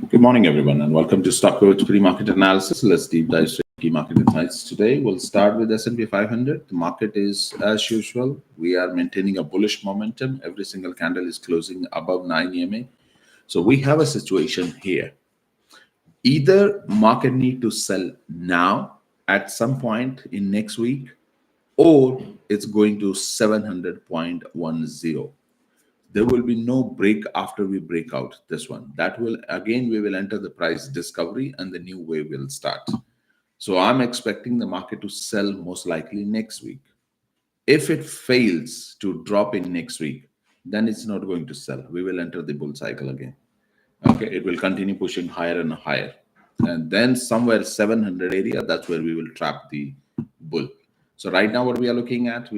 Good morning, everyone, and welcome to Stockcoach pre-market analysis. Let's deep dive straight into key market insights today. We'll start with S&P 500. The market is as usual. We are maintaining a bullish momentum. Every single candle is closing above 9 EMA. So we have a situation here. Either market need to sell now at some point in next week, or it's going to 700.10. There will be no break after we break out this one. That will, again, we will enter the price discovery and the new wave will start. So I'm expecting the market to sell most likely next week. If it fails to drop in next week, then it's not going to sell. We will enter the bull cycle again. Okay, it will continue pushing higher and higher. And then somewhere 700 area, that's where we will trap the bull. So right now what we are looking at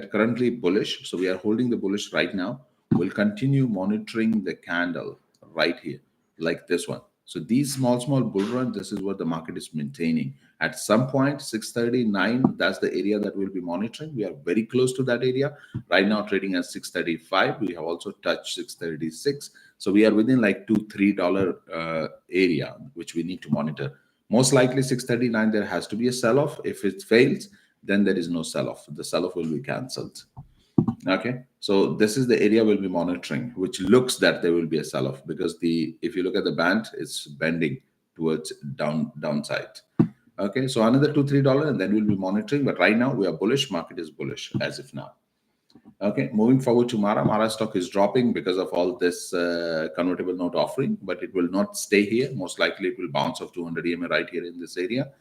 currently bullish. So we are holding the bullish right now. We'll continue monitoring the candle right here, like this one. So these small bull runs, this is what the market is maintaining. At some point, 639, that's the area that we'll be monitoring. We are very close to that area. Right now trading at 635. We have also touched 636. So we are within like $2-3 area, which we need to monitor. Most likely 639, there has to be a sell-off. If it fails, then there is no sell-off. The sell-off will be cancelled. Okay, so this is the area we'll be monitoring, which looks that there will be a sell-off because if you look at the band, it's bending towards downside. Okay, so another $2-3, and then we'll be monitoring. But right now we are bullish. Market is bullish as of now. Okay, moving forward to Mara stock is dropping because of all this convertible note offering, but it will not stay here. Most likely it will bounce off 200 EMA right here in this area.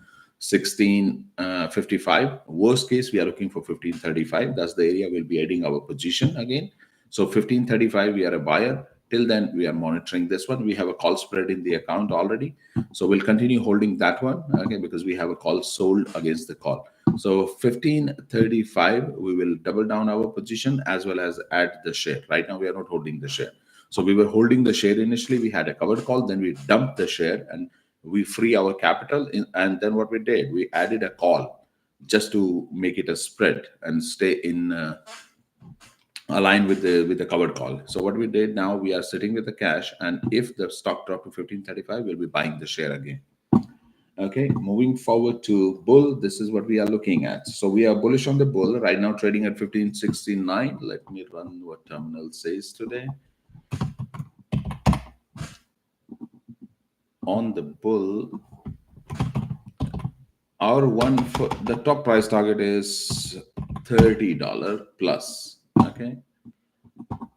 1655. Worst case, we are looking for 1535. That's the area we'll be adding our position again. So 1535, we are a buyer. Till then, we are monitoring this one. We have a call spread in the account already. So we'll continue holding that one, okay, because we have a call sold against the call. So 1535, we will double down our position as well as add the share. Right now, we are not holding the share. So we were holding the share initially. We had a covered call. Then we dumped the share and we free our capital. And then what we did, we added a call just to make it a spread and stay in align with the covered call. So what we did, now we are sitting with the cash, and if the stock drop to 1535, we'll be buying the share again. Okay, moving forward to bull, this is what we are looking at. So we are bullish on the bull right now, trading at 1569. Let me run what terminal says today. On the bull, the top price target is $30 plus. Okay,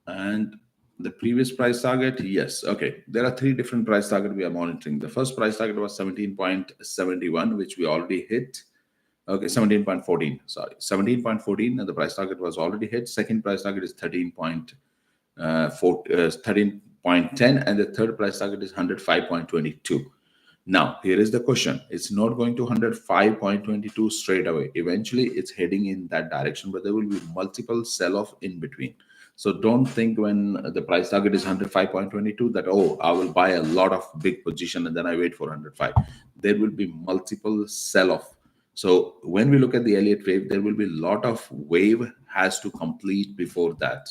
and the previous price target, yes. Okay, there are three different price targets we are monitoring. The first price target was 17.71, which we already hit. Okay, 17.14, sorry, 17.14, and the price target was already hit. Second price target is 13.10, and the third price target is 105.22. Now, here is the question. It's not going to 105.22 straight away. Eventually, it's heading in that direction, but there will be multiple sell-off in between. So don't think when the price target is 105.22 that, oh, I will buy a lot of big position and then I wait for 105. There will be multiple sell-off. So when we look at the Elliott wave, there will be a lot of wave has to complete before that.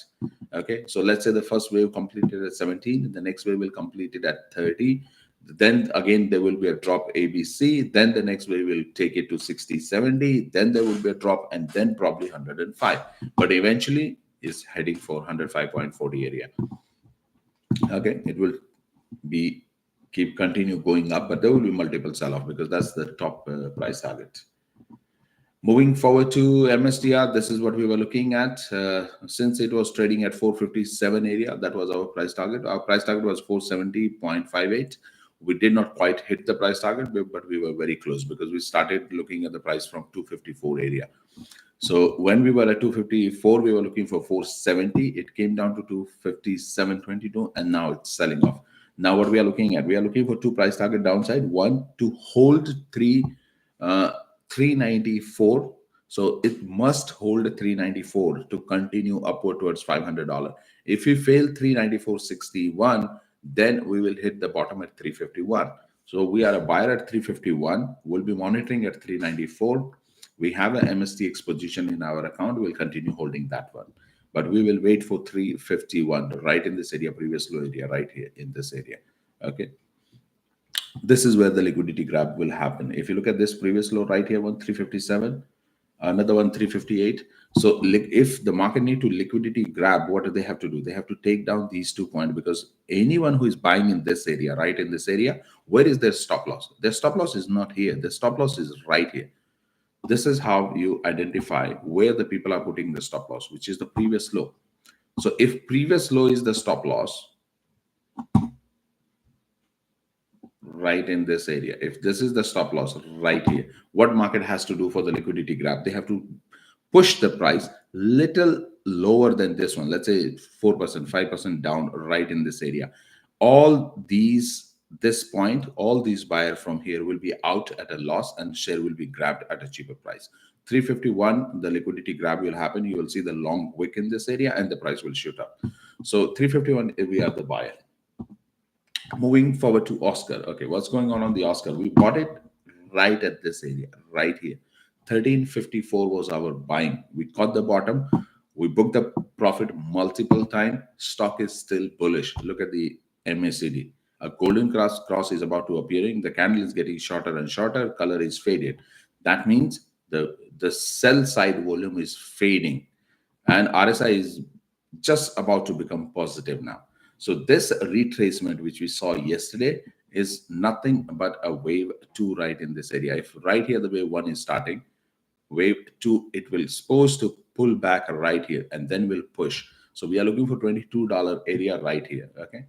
Okay, so let's say the first wave completed at 17, the next wave will complete it at 30. Then again, there will be a drop ABC. Then the next wave will take it to 60, 70. Then there will be a drop and then probably 105. But eventually is heading for 105.40 area. Okay, it will be continue going up, but there will be multiple sell-off because that's the top price target. Moving forward to MSTR, this is what we were looking at. Since it was trading at 457 area, that was our price target. Our price target was 470.58. We did not quite hit the price target, but we were very close because we started looking at the price from 254 area. So when we were at 254, we were looking for 470. It came down to 257.22, and now it's selling off. Now what we are looking at, we are looking for two price target downside. One, to hold 394. So it must hold 394 to continue upward towards $500. If we fail 394.61, then we will hit the bottom at 351. So we are a buyer at 351. We'll be monitoring at 394. We have an MSTR position in our account. We'll continue holding that one. But we will wait for 351, right in this area, previous low area, right here in this area. Okay. This is where the liquidity grab will happen. If you look at this previous low right here, 357, another one 358. So if the market need to liquidity grab, what do they have to do? They have to take down these 2 points, because anyone who is buying in this area, right in this area, where is their stop loss? Their stop loss is not here. The stop loss is right here. This is how you identify where the people are putting the stop loss, which is the previous low. So if previous low is the stop loss, right in this area, if this is the stop loss right here, what market has to do for the liquidity grab? They have to push the price little lower than this one, let's say 4%, 5% down, right in this area. All these, this point, all these buyers from here will be out at a loss, and share will be grabbed at a cheaper price. 351, the liquidity grab will happen. You will see the long wick in this area, and the price will shoot up. So 351, we are the buyer. Moving forward to Oscar. Okay, what's going on the Oscar? We bought it right at this area, right here. 1354 was our buying. We caught the bottom. We booked the profit multiple times. Stock is still bullish. Look at the MACD. A golden cross is about to appearing. The candle is getting shorter and shorter. Color is faded. That means the sell side volume is fading, and RSI is just about to become positive now. So this retracement which we saw yesterday is nothing but a wave 2 right in this area. If right here the wave 1 is starting, wave 2, it will supposed to pull back right here and then will push. So we are looking for $22 area right here. Okay,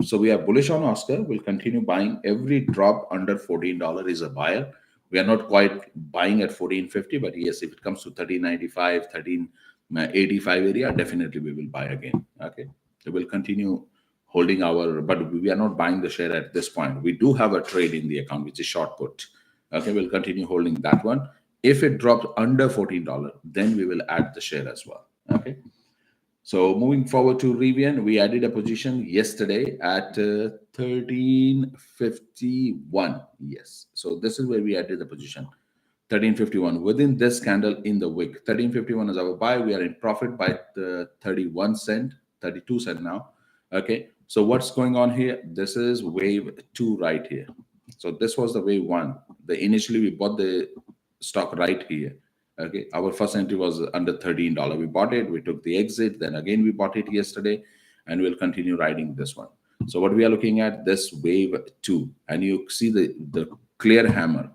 so we are bullish on Oscar. We'll continue buying. Every drop under $14 is a buyer. We are not quite buying at 1450, but yes, if it comes to 1395, 1385 area, definitely we will buy again. Okay, so we'll continue holding our, but we are not buying the share at this point. We do have a trade in the account, which is short put. Okay, we'll continue holding that one. If it drops under $14, then we will add the share as well. Okay. So moving forward to Rivian, we added a position yesterday at 1351. Yes. So this is where we added the position. 1351 within this candle in the wick. 1351 is our buy. We are in profit by the 31 cent, 32 cent now. Okay. So what's going on here? This is wave 2 right here. So this was the wave 1. Initially we bought the stock right here. Okay, our first entry was under $13. We bought it, we took the exit, then again we bought it yesterday, and we'll continue riding this one. So what we are looking at, this wave 2, and you see the clear hammer.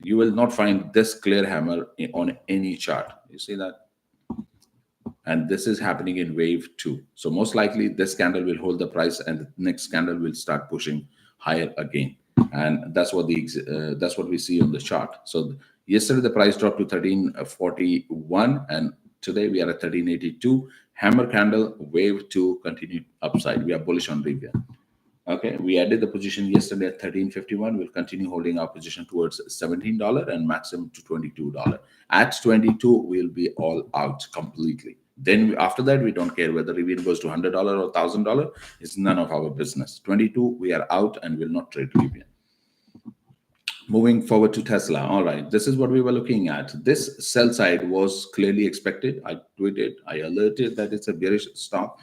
You will not find this clear hammer on any chart. You see that? And this is happening in wave 2. So most likely this candle will hold the price, and the next candle will start pushing higher again. And that's what we see on the chart. So yesterday the price dropped to 1341, and today we are at 1382. Hammer candle, wave 2, continued upside. We are bullish on Rivian. Okay, we added the position yesterday at 1351. We'll continue holding our position towards $17 and maximum to $22. At 22, we'll be all out completely. Then after that, we don't care whether Rivian goes to $100 or $1,000. It's none of our business. 22, we are out and will not trade Rivian. Moving forward to Tesla. All right, this is what we were looking at. This sell side was clearly expected. I tweeted, I alerted that it's a bearish stock.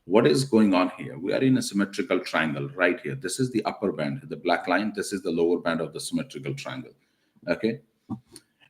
What is going on here? We are in a symmetrical triangle right here. This is the upper band, the black line. This is the lower band of the symmetrical triangle. Okay.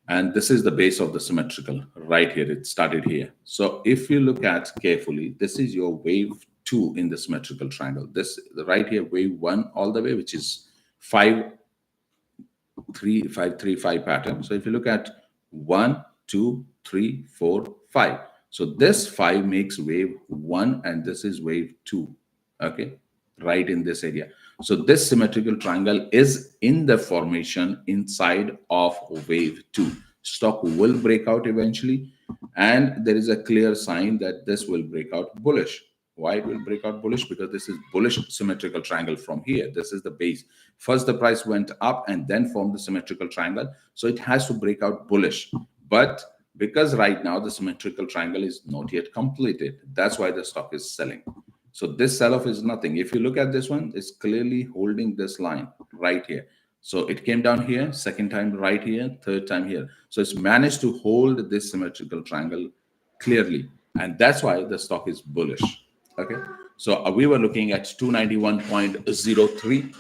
And this is the base of the symmetrical right here. It started here. So if you look at carefully, this is your wave 2 in the symmetrical triangle. This right here, wave 1 all the way, which is 5-3-5-3-5 pattern. So if you look at 1, 2, 3, 4, 5. So this 5 makes wave 1 and this is wave 2. Okay, right in this area. So this symmetrical triangle is in the formation inside of wave 2. Stock will break out eventually, and there is a clear sign that this will break out bullish. Why it will break out bullish? Because this is bullish symmetrical triangle from here. This is the base. First the price went up and then formed the symmetrical triangle. So it has to break out bullish. But because right now the symmetrical triangle is not yet completed, that's why the stock is selling. So this sell-off is nothing. If you look at this one, it's clearly holding this line right here. So it came down here, second time right here, third time here. So it's managed to hold this symmetrical triangle clearly. And that's why the stock is bullish. Okay. So we were looking at 291.03.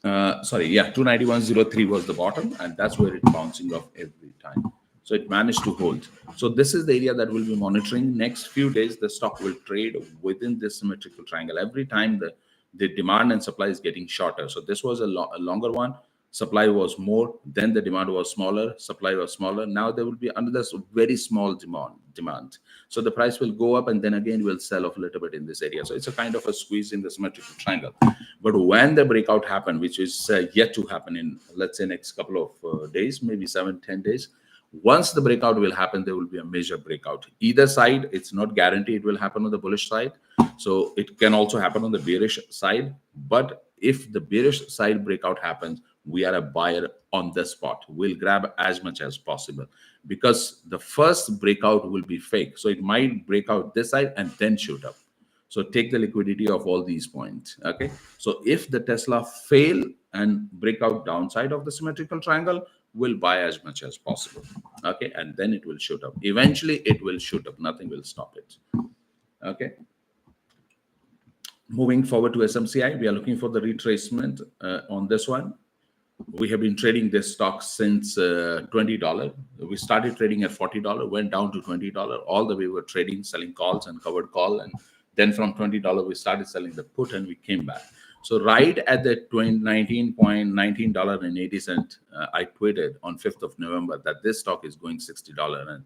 Sorry, yeah, 291.03 was the bottom, and that's where it's bouncing off every time. So it managed to hold. So this is the area that we'll be monitoring. Next few days, the stock will trade within this symmetrical triangle. Every time the demand and supply is getting shorter. So this was a longer one. Supply was more, then the demand was smaller, supply was smaller. Now there will be another very small demand. So the price will go up and then again will sell off a little bit in this area. So it's a kind of a squeeze in the symmetrical triangle. But when the breakout happen, which is yet to happen in, let's say, next couple of days, maybe 7-10 days, once the breakout will happen, there will be a major breakout. Either side, it's not guaranteed it will happen on the bullish side. So it can also happen on the bearish side. But if the bearish side breakout happens, we are a buyer on the spot. We'll grab as much as possible because the first breakout will be fake. So it might break out this side and then shoot up. So take the liquidity of all these points. Okay. So if the Tesla fail and break out downside of the symmetrical triangle, we'll buy as much as possible. Okay. And then it will shoot up. Eventually it will shoot up. Nothing will stop it. Okay. Moving forward to SMCI, we are looking for the retracement on this one. We have been trading this stock since $20. We started trading at $40, went down to $20. All the way we were trading, selling calls and covered call. And then from $20, we started selling the put and we came back. So right at the $19.80, I tweeted on 5th of November that this stock is going $60.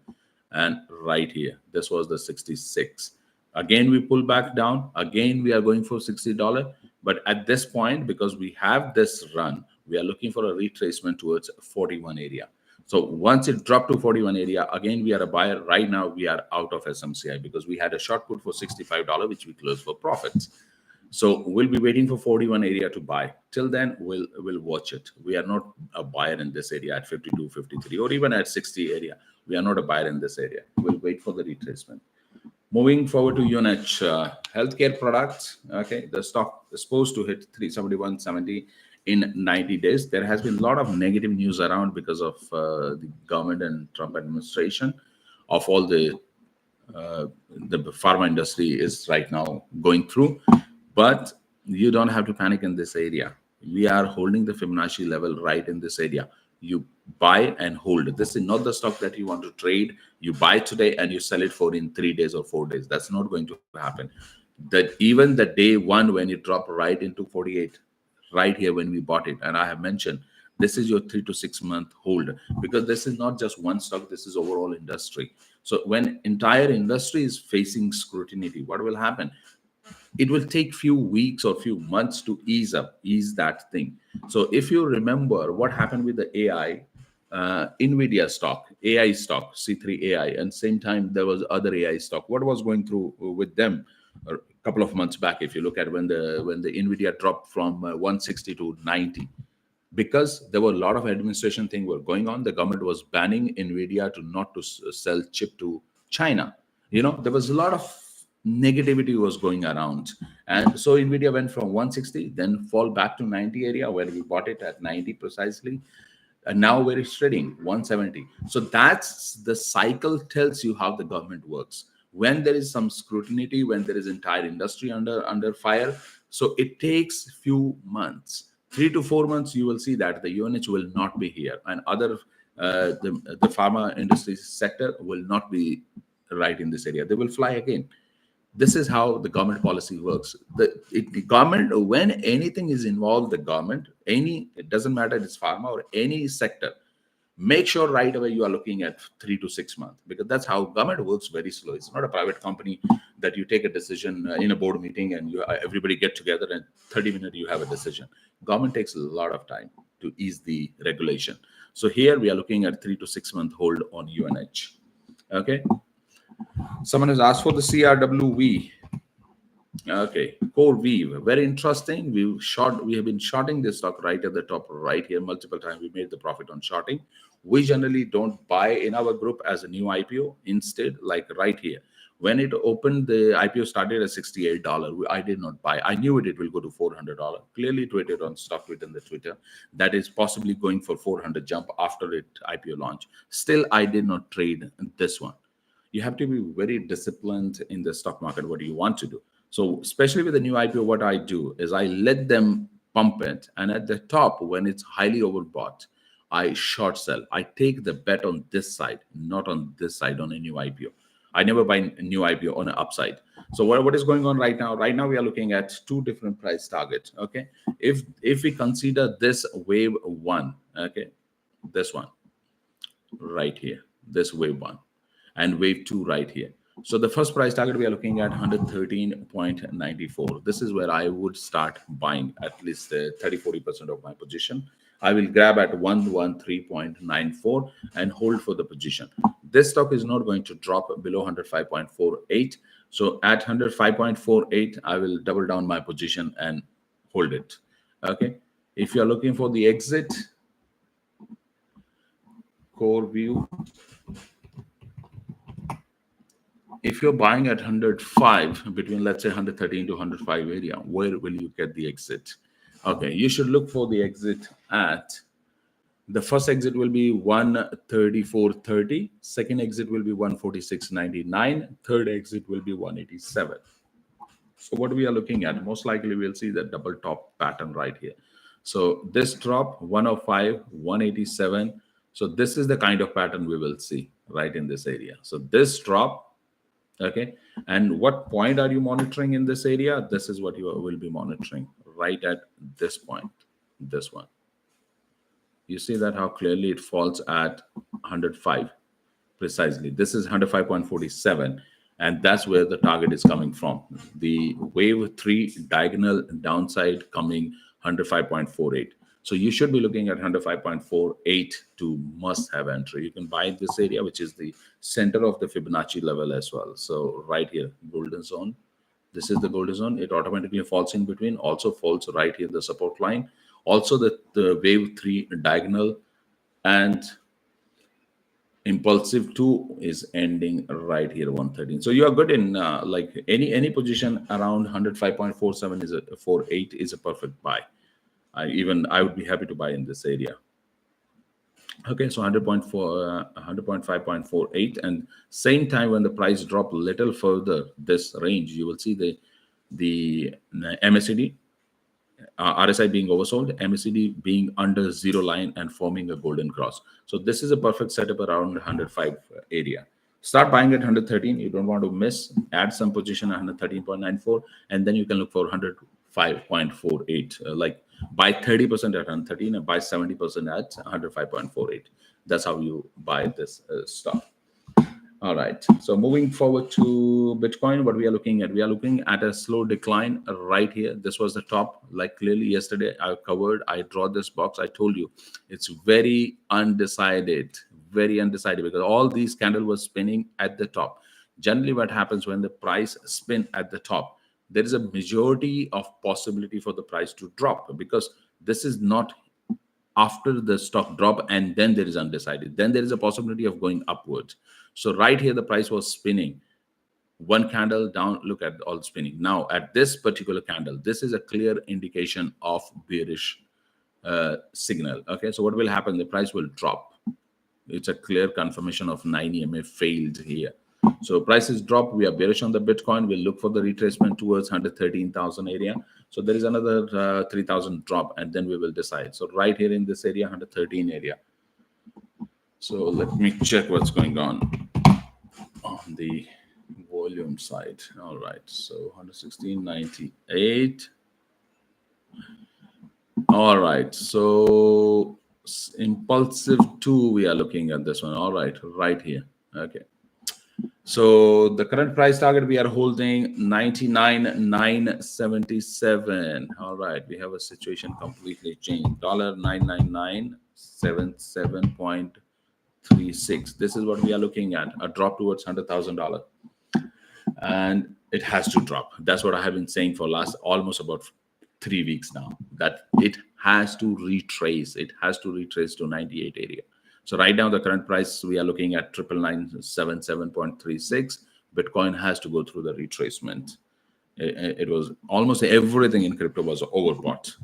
And right here, this was the 66. Again, we pull back down. Again, we are going for $60. But at this point, because we have this run, we are looking for a retracement towards 41 area. So once it dropped to 41 area, again, we are a buyer. Right now, we are out of SMCI because we had a short put for $65, which we closed for profits. So we'll be waiting for 41 area to buy. Till then, we'll watch it. We are not a buyer in this area at 52, 53, or even at 60 area. We are not a buyer in this area. We'll wait for the retracement. Moving forward to UNH, healthcare products. Okay, the stock is supposed to hit 371.70 in 90 days. There has been a lot of negative news around because of the government and Trump administration of all the pharma industry is right now going through. But you don't have to panic in this area. We are holding the Fibonacci level right in this area. You buy and hold. This is not the stock that you want to trade. You buy today and you sell it for in 3 days or 4 days. That's not going to happen. That even the day one when it dropped right into 48, right here when we bought it, and I have mentioned this is your 3 to 6 month hold because this is not just one stock. This is overall industry. So when entire industry is facing scrutiny, what will happen? It will take few weeks or few months to ease that thing. So if you remember what happened with the AI, NVIDIA stock, AI stock, C3 AI, and same time there was other AI stock. What was going through with them a couple of months back? If you look at when the NVIDIA dropped from 160 to 90, because there were a lot of administration things were going on. The government was banning NVIDIA to not to sell chip to China. There was a lot of negativity was going around, and so Nvidia went from 160, then fall back to 90 area where we bought it at 90 precisely, and now where it's trading 170. So that's the cycle, tells you how the government works. When there is some scrutiny, when there is entire industry under fire, so it takes few months, 3 to 4 months, you will see that the UNH will not be here, and other the pharma industry sector will not be right in this area. They will fly again. This is how the government policy works. The government, when anything is involved, the government, it doesn't matter if it's pharma or any sector, make sure right away you are looking at 3 to 6 months, because that's how government works, very slow. It's not a private company that you take a decision in a board meeting and everybody get together and 30 minutes you have a decision. Government takes a lot of time to ease the regulation. So here we are looking at 3 to 6 month hold on UNH. Okay. Someone has asked for the CRWV. Okay, core V, very interesting. We have been shorting this stock right at the top right here multiple times. We made the profit on shorting. We generally don't buy in our group as a new IPO. Instead, like right here, when it opened, the IPO started at $68. I did not buy. I knew it will go to $400. Clearly tweeted on stock tweet in the Twitter that is possibly going for 400 jump after it IPO launch. Still, I did not trade this one. You have to be very disciplined in the stock market. What do you want to do? So especially with the new IPO, what I do is I let them pump it, and at the top, when it's highly overbought, I short sell. I take the bet on this side, not on this side on a new IPO. I never buy a new IPO on an upside. So what is going on right now? Right now we are looking at two different price targets. Okay, if we consider this wave one, okay, this one right here, this wave one, and wave two right here. So the first price target we are looking at 113.94. This is where I would start buying at least 30-40% of my position. I will grab at 113.94 and hold for the position. This stock is not going to drop below 105.48. So at 105.48, I will double down my position and hold it. Okay. If you're looking for the exit, core view, if you're buying at 105, between let's say 113 to 105 area, where will you get the exit? Okay, you should look for the exit at, the first exit will be 134.30, second exit will be 146.99, third exit will be 187. So what we are looking at, most likely we'll see the double top pattern right here. So this drop 105, 187. So this is the kind of pattern we will see right in this area. So this drop, okay, and what point are you monitoring in this area? This is what you will be monitoring right at this point, this one. You see that how clearly it falls at 105 precisely. This is 105.47, and that's where the target is coming from. The wave 3 diagonal downside coming 105.48. So you should be looking at 105.48 to must have entry. You can buy this area, which is the center of the Fibonacci level as well. So right here, golden zone. This is the golden zone. It automatically falls in between, also falls right here, the support line. Also the wave 3 diagonal, and impulsive 2 is ending right here 113. So you are good in like any position around 105.47 is a 48 is a perfect buy. I would be happy to buy in this area. Okay, so 100.5.48, and same time when the price drop a little further this range, you will see the MACD, RSI being oversold, MACD being under zero line and forming a golden cross. So this is a perfect setup around 105 area. Start buying at 113. You don't want to miss. Add some position at 113.94, and then you can look for 105.48. Like buy 30% at 113 and buy 70% at 105.48. That's how you buy this stock. All right. So moving forward to Bitcoin, what we are looking at? We are looking at a slow decline right here. This was the top. Like clearly yesterday I covered, I draw this box. I told you it's very undecided because all these candles were spinning at the top. Generally what happens when the price spin at the top, there is a majority of possibility for the price to drop, because this is not after the stock drop and then there is undecided. Then there is a possibility of going upwards. So right here, the price was spinning. One candle down, look at all spinning. Now at this particular candle, this is a clear indication of bearish signal. Okay, so what will happen? The price will drop. It's a clear confirmation of 9 EMA failed here. So prices drop. We are bearish on the Bitcoin. We'll look for the retracement towards 113,000 area. So there is another 3,000 drop, and then we will decide. So right here in this area, 113 area. So let me check what's going on the volume side. All right. So 116.98. All right. So impulsive 2, we are looking at this one. All right. Right here. Okay. So the current price target we are holding 99,977. All right, we have a situation completely changed. $99,977.36. This is what we are looking at, a drop towards $100,000, and it has to drop. That's what I have been saying for last almost about 3 weeks now, that it has to retrace. It has to retrace to 98 area. So right now, the current price, we are looking at 99977.36. Bitcoin has to go through the retracement. It was almost everything in crypto was overbought.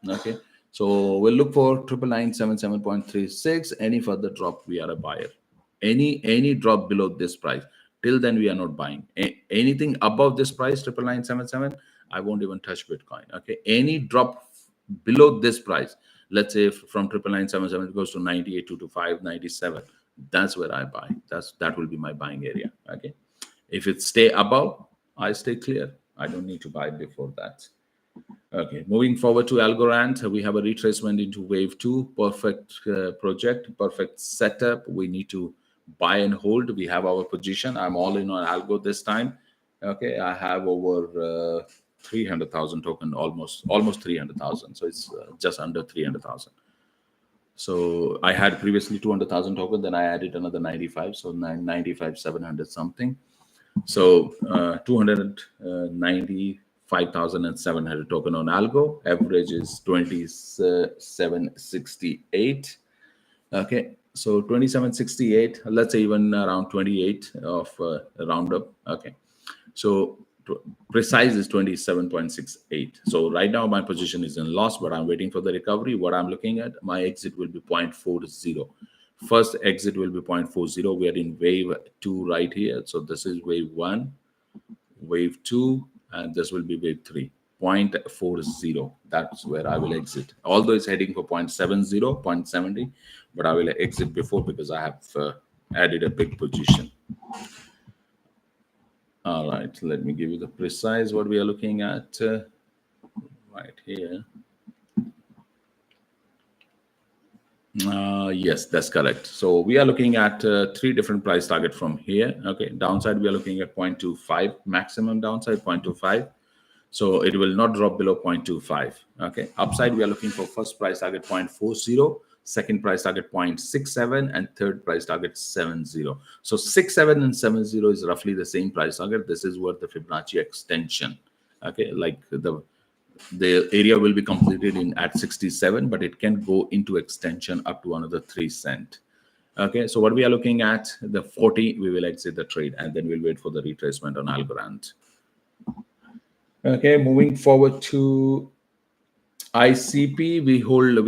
Okay. So we'll look for 99977.36. Any further drop, we are a buyer. Any drop below this price, till then we are not buying. Anything above this price, 99977, I won't even touch Bitcoin. Okay. Any drop below this price, let's say from 99977 it goes to 98,225, 97, that's where I buy. That will be my buying area. Okay, if it stay above, I stay clear. I don't need to buy before that. Okay, moving forward to Algorand, we have a retracement into wave 2. Perfect project, perfect setup. We need to buy and hold. We have our position. I'm all in on Algo this time. Okay, I have over 300,000 token, almost 300,000. So it's just under 300,000. So I had previously 200,000 token, then I added another 95, so 95, 700 something. So 295,700 token on Algo. Average is 2768. Okay, so 2768. Let's say even around 28 of roundup. Okay, so precise is 27.68. So right now my position is in loss, but I'm waiting for the recovery. What I'm looking at, my exit will be 0.40. First exit will be 0.40. We are in wave 2 right here. So this is wave 1, wave 2, and this will be wave 3. 0.40. That's where I will exit. Although it's heading for 0.70, 0.70, but I will exit before because I have added a big position. All right, let me give you the precise what we are looking at right here. Yes, that's correct. So we are looking at 3 different price target from here. Okay, downside we are looking at 0.25, maximum downside 0.25. So it will not drop below 0.25. Okay, upside we are looking for first price target 0.40, second price target 0.67, and third price target 70. So 67 and 70 is roughly the same price target. This is what the Fibonacci extension. Okay, like the area will be completed in at 67, but it can go into extension up to another 3 cents. Okay, so what we are looking at, the 40, we will exit the trade, and then we'll wait for the retracement on Algorand. Okay, moving forward to ICP, we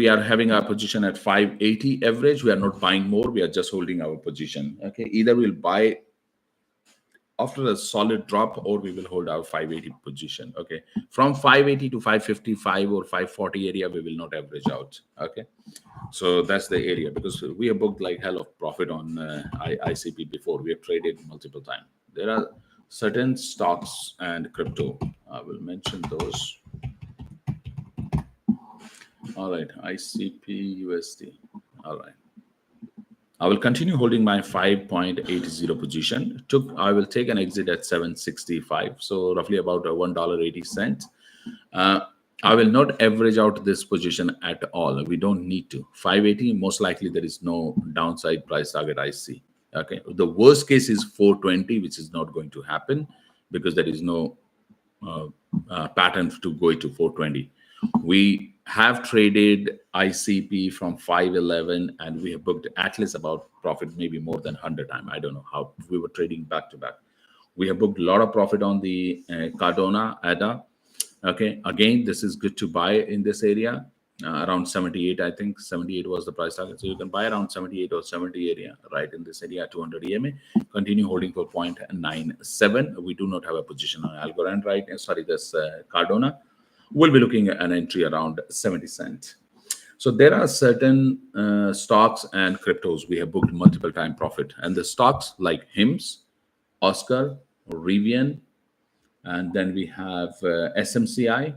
are having our position at 580 average. We are not buying more. We are just holding our position. Okay, either we'll buy after a solid drop, or we will hold our 580 position. Okay, from 580 to 555 or 540 area, we will not average out. Okay, so that's the area, because we have booked like hell of profit on ICP before. We have traded multiple times. There are certain stocks and crypto. I will mention those. All right, ICP USD. All right. I will continue holding my 5.80 position. I will take an exit at 765, so roughly about $1.80. I will not average out this position at all. We don't need to. 580, most likely there is no downside price target I see. Okay, the worst case is 420, which is not going to happen because there is no pattern to go to 420. We have traded ICP from 511, and we have booked at least about profit, maybe more than 100 times. I don't know how we were trading back to back. We have booked a lot of profit on the Cardona, ADA. Okay, again, this is good to buy in this area. Around 78, I think 78 was the price target. So you can buy around 78 or 70 area, right in this area, 200 EMA. Continue holding for 0.97. We do not have a position on Algorand, right? Sorry, this Cardona. We'll be looking at an entry around 70 cents. So there are certain stocks and cryptos we have booked multiple time profit. And the stocks like HIMS, OSCR, Rivian, and then we have SMCI,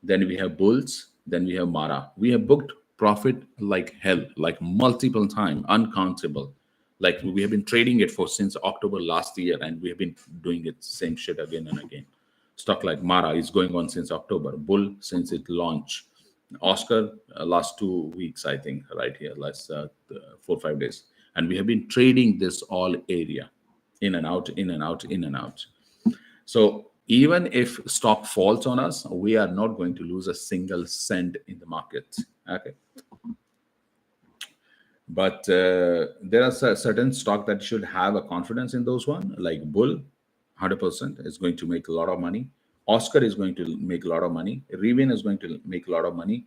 then we have Bulls, then we have Mara. We have booked profit like hell, like multiple times, uncountable. Like we have been trading it for since October last year, and we have been doing it same shit again and again. Stock like Mara is going on since October. Bull since it launched. Oscar last 2 weeks, I think, right here, last 4 or 5 days. And we have been trading this all area, in and out, in and out, in and out. So even if stock falls on us, we are not going to lose a single cent in the market. Okay. But there are certain stock that should have a confidence in those one, like Bull, 100% is going to make a lot of money. Oscar is going to make a lot of money. Rivian is going to make a lot of money.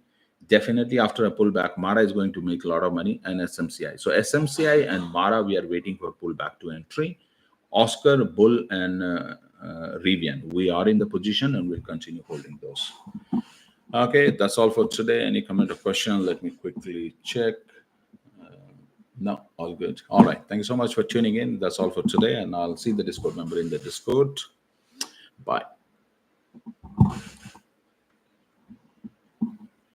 Definitely after a pullback, Mara is going to make a lot of money, and SMCI. So SMCI and Mara, we are waiting for pullback to entry. Oscar, Bull, and Rivian, we are in the position and we'll continue holding those. Okay, that's all for today. Any comment or question? Let me quickly check. No, all good. All right. Thank you so much for tuning in. That's all for today, and I'll see the Discord member in the Discord. Bye.